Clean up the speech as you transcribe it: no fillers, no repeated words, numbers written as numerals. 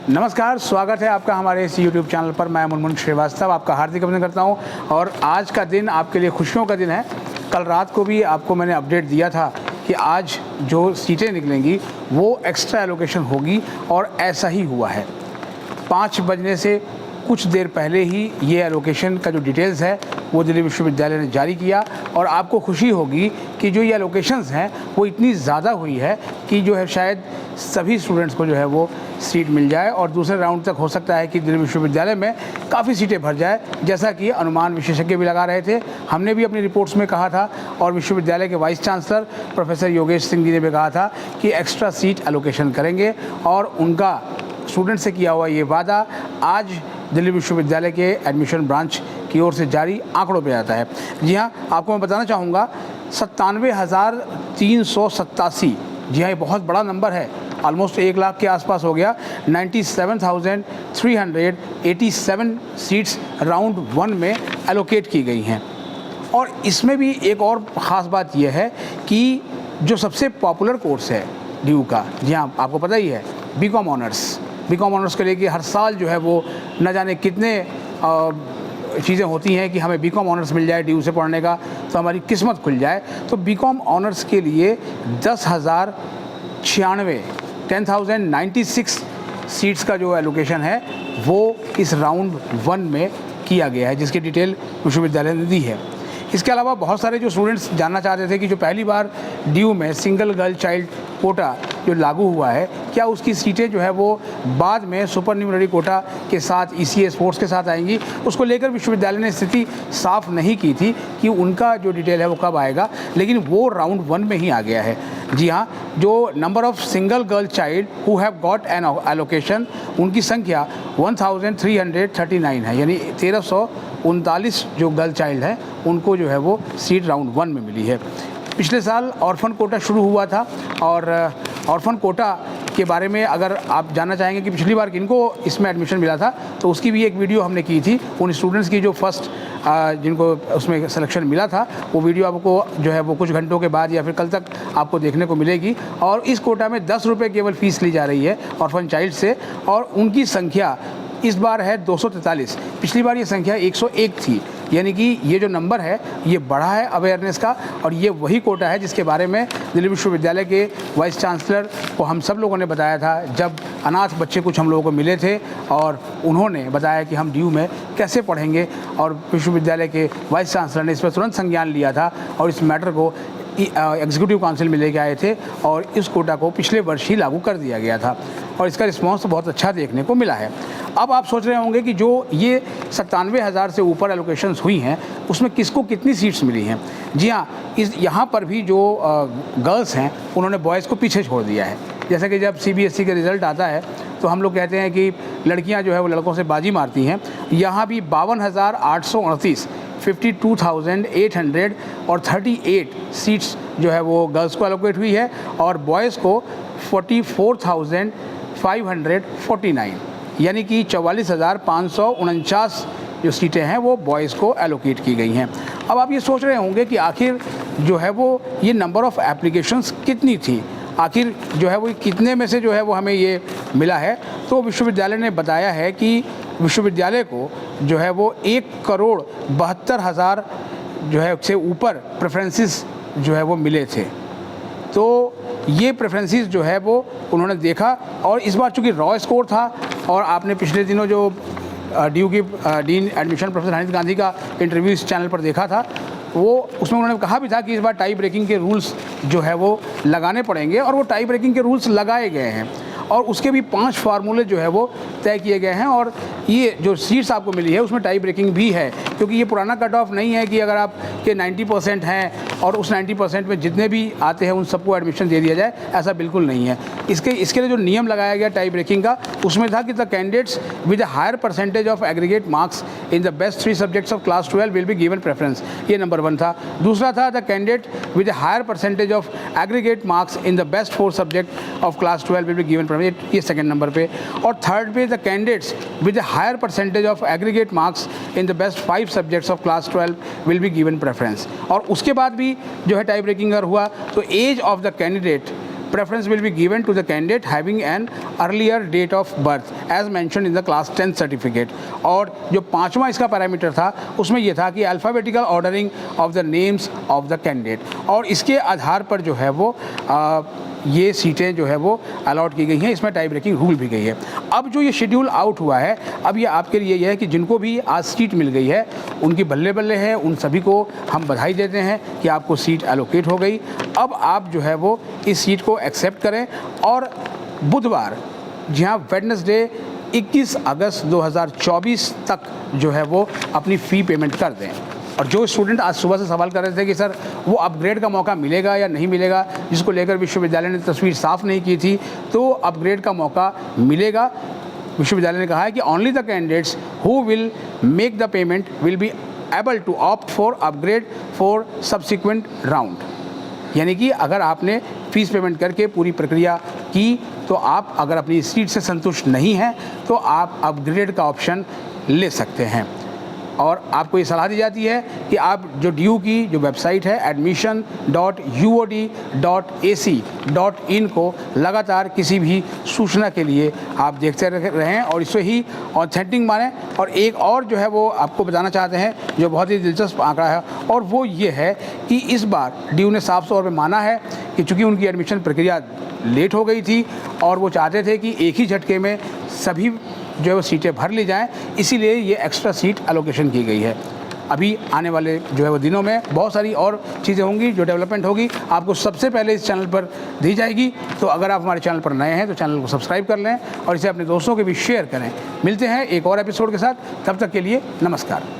नमस्कार, स्वागत है आपका हमारे इस YouTube चैनल पर। मैं मुनमुन श्रीवास्तव आपका हार्दिक अभिनंदन करता हूं और आज का दिन आपके लिए खुशियों का दिन है। कल रात को भी आपको मैंने अपडेट दिया था कि आज जो सीटें निकलेंगी वो एक्स्ट्रा एलोकेशन होगी और ऐसा ही हुआ है। 5 बजने से कुछ देर पहले ही ये एलोकेशन का जो डिटेल्स है वो दिल्ली विश्वविद्यालय ने जारी किया और आपको खुशी होगी कि जो ये एलोकेशंस हैं वो इतनी ज़्यादा हुई है कि जो है शायद सभी स्टूडेंट्स को जो है वो सीट मिल जाए और दूसरे राउंड तक हो सकता है कि दिल्ली विश्वविद्यालय में काफ़ी सीटें भर जाए, जैसा कि अनुमान विशेषज्ञ भी लगा रहे थे। हमने भी अपनी रिपोर्ट्स में कहा था और विश्वविद्यालय के vice chancellor professor Yogesh Singh ji ने भी कहा था कि एक्स्ट्रा सीट एलोकेशन करेंगे और उनका स्टूडेंट से किया हुआ ये वादा आज दिल्ली विश्वविद्यालय के एडमिशन ब्रांच की ओर से जारी आंकड़ों पे आता है। जी हाँ, आपको मैं बताना चाहूँगा 97,387। जी हाँ, ये बहुत बड़ा नंबर है, ऑलमोस्ट 1 लाख के आसपास हो गया। 97,387 सीट्स राउंड 1 में एलोकेट की गई हैं। और इसमें भी एक और ख़ास बात यह है कि जो सबसे पॉपुलर कोर्स है ड्यू का, जी हाँ आपको पता ही है, बीकॉम ऑनर्स के लिए कि हर साल जो है वो न जाने कितने चीज़ें होती हैं कि हमें बीकॉम ऑनर्स मिल जाए ड्यू से पढ़ने का तो हमारी किस्मत खुल जाए। तो बीकॉम ऑनर्स के लिए 10,096 सीट्स का जो एलोकेशन है वो इस राउंड 1 में किया गया है, जिसकी डिटेल विश्वविद्यालय ने दी है। इसके अलावा बहुत सारे जो स्टूडेंट्स जानना चाहते थे कि जो पहली बार ड्यू में सिंगल गर्ल चाइल्ड कोटा जो लागू हुआ है, क्या उसकी सीटें जो है वो बाद में सुपर न्यूमररी कोटा के साथ ECA स्पोर्ट्स के साथ आएंगी। उसको लेकर विश्वविद्यालय ने स्थिति साफ नहीं की थी कि उनका जो डिटेल है वो कब आएगा, लेकिन वो राउंड 1 में ही आ गया है। जी हाँ, जो number of single girl child who have got an allocation, उनकी संख्या 1339 है, यानी 1339 जो गर्ल चाइल्ड है उनको जो है वो सीट राउंड 1 में मिली है। पिछले साल ऑर्फन कोटा शुरू हुआ था और ऑर्फन कोटा के बारे में अगर आप जानना चाहेंगे कि पिछली बार किनको इसमें एडमिशन मिला था तो उसकी भी एक वीडियो हमने की थी। उन स्टूडेंट्स की जो फर्स्ट जिनको उसमें सिलेक्शन मिला था वो वीडियो आपको जो है वो कुछ घंटों के बाद या फिर कल तक आपको देखने को मिलेगी। और इस कोटा में 10 रुपये केवल फ़ीस ली जा रही है ऑर्फन चाइल्ड से और उनकी संख्या इस बार है 243। पिछली बार ये संख्या 101 थी, यानी कि ये जो नंबर है ये बढ़ा है अवेयरनेस का। और ये वही कोटा है जिसके बारे में दिल्ली विश्वविद्यालय के वाइस चांसलर को हम सब लोगों ने बताया था जब अनाथ बच्चे कुछ हम लोगों को मिले थे और उन्होंने बताया कि हम ड्यू में कैसे पढ़ेंगे। और विश्वविद्यालय के वाइस चांसलर ने इस पर तुरंत संज्ञान लिया था और इस मैटर को एग्जीक्यूटिव काउंसिल में लेके आए थे और इस कोटा को पिछले वर्ष ही लागू कर दिया गया था और इसका रिस्पॉन्स तो बहुत अच्छा देखने को मिला है। अब आप सोच रहे होंगे कि जो ये 97,000 से ऊपर एलोकेशंस हुई हैं उसमें किसको कितनी सीट्स मिली हैं। जी हाँ, यहाँ पर भी जो गर्ल्स हैं उन्होंने बॉयज़ को पीछे छोड़ दिया है। जैसे कि जब CBSE का रिज़ल्ट आता है तो हम लोग कहते हैं कि लड़कियाँ जो है वो लड़कों से बाजी मारती हैं। यहाँ भी 52,829 52,800 और 38 सीट्स जो है वो गर्ल्स को एलोकेट हुई है और बॉयज़ को 44,549, यानी कि 44,549 जो सीटें हैं वो बॉयज़ को एलोकेट की गई हैं। अब आप ये सोच रहे होंगे कि आखिर जो है वो ये नंबर ऑफ़ एप्लीकेशंस कितनी थी, आखिर जो है वो कितने में से जो है वो हमें ये मिला है। तो विश्वविद्यालय ने बताया है कि विश्वविद्यालय को जो है वो 1,72,000 जो है से ऊपर प्रेफरेंसेस जो है वो मिले थे। तो ये प्रेफरेंसेस जो है वो उन्होंने देखा और इस बार चूँकि रॉ स्कोर था और आपने पिछले दिनों जो ड्यू की डीन एडमिशन प्रोफेसर हनीत गांधी का इंटरव्यू इस चैनल पर देखा था, वो उसमें उन्होंने कहा भी था कि इस बार टाई ब्रेकिंग के रूल्स जो है वो लगाने पड़ेंगे और वो टाई ब्रेकिंग के रूल्स लगाए गए हैं और उसके भी 5 फार्मूले जो है वो तय किए गए हैं। और ये जो सीट्स आपको मिली है उसमें टाई ब्रेकिंग भी है, क्योंकि ये पुराना कट ऑफ नहीं है कि अगर आपके 90% हैं और उस 90% में जितने भी आते हैं उन सबको एडमिशन दे दिया जाए, ऐसा बिल्कुल नहीं है। इसके लिए जो नियम लगाया गया टाई ब्रेकिंग का, उसमें था कि the candidates with higher percentage of aggregate marks in the best 3 subjects of class 12 will be given preference. ये नंबर 1 था। दूसरा था the candidate with higher percentage of aggregate marks in the best 4 subject of class 12 will be given preference, ये second number पे। और third पे the candidates with higher percentage of aggregate marks in the best 5 subjects of class 12 will be given preference. और उसके बाद भी जो है टाई ब्रेकिंग अगर हुआ तो age of the candidate preference will be given to the candidate having an earlier date of birth as mentioned in the class 10 certificate। और जो पांचवा इसका पैरामीटर था उसमें यह था कि alphabetical ordering of the names of the candidate, और इसके आधार पर जो है वो ये सीटें जो है वो अलॉट की गई हैं। इसमें टाई ब्रेकिंग रूल भी गई है। अब जो ये शेड्यूल आउट हुआ है, अब ये आपके लिए यह है कि जिनको भी आज सीट मिल गई है उनकी बल्ले बल्ले है, उन सभी को हम बधाई देते हैं कि आपको सीट एलोकेट हो गई। अब आप जो है वो इस सीट को एक्सेप्ट करें और बुधवार, जी हाँ, वेडनेसडे 21 अगस्त 2024 तक जो है वो अपनी फ़ी पेमेंट कर दें। और जो स्टूडेंट आज सुबह से सवाल कर रहे थे कि सर वो अपग्रेड का मौका मिलेगा या नहीं मिलेगा, जिसको लेकर विश्वविद्यालय ने तस्वीर साफ़ नहीं की थी, तो अपग्रेड का मौका मिलेगा। विश्वविद्यालय ने कहा है कि only the candidates who will make the payment will be able to opt for upgrade for subsequent round. यानी कि अगर आपने फ़ीस पेमेंट करके पूरी प्रक्रिया की तो आप अगर अपनी सीट से संतुष्ट नहीं हैं तो आप अपग्रेड का ऑप्शन ले सकते हैं। और आपको ये सलाह दी जाती है कि आप जो DU की जो वेबसाइट है admission.uod.ac.in को लगातार किसी भी सूचना के लिए आप देखते रहें और इसे ही ऑथेंटिक मानें। और एक और जो है वो आपको बताना चाहते हैं जो बहुत ही दिलचस्प आंकड़ा है, और वो ये है कि इस बार DU ने साफ तौर पर माना है कि चूँकि उनकी एडमिशन प्रक्रिया लेट हो गई थी और वो चाहते थे कि एक ही झटके में सभी जो है वो सीटें भर ली जाएं, इसीलिए ये एक्स्ट्रा सीट एलोकेशन की गई है। अभी आने वाले जो है वो दिनों में बहुत सारी और चीज़ें होंगी, जो डेवलपमेंट होगी आपको सबसे पहले इस चैनल पर दी जाएगी। तो अगर आप हमारे चैनल पर नए हैं तो चैनल को सब्सक्राइब कर लें और इसे अपने दोस्तों के भी शेयर करें। मिलते हैं एक और एपिसोड के साथ, तब तक के लिए नमस्कार।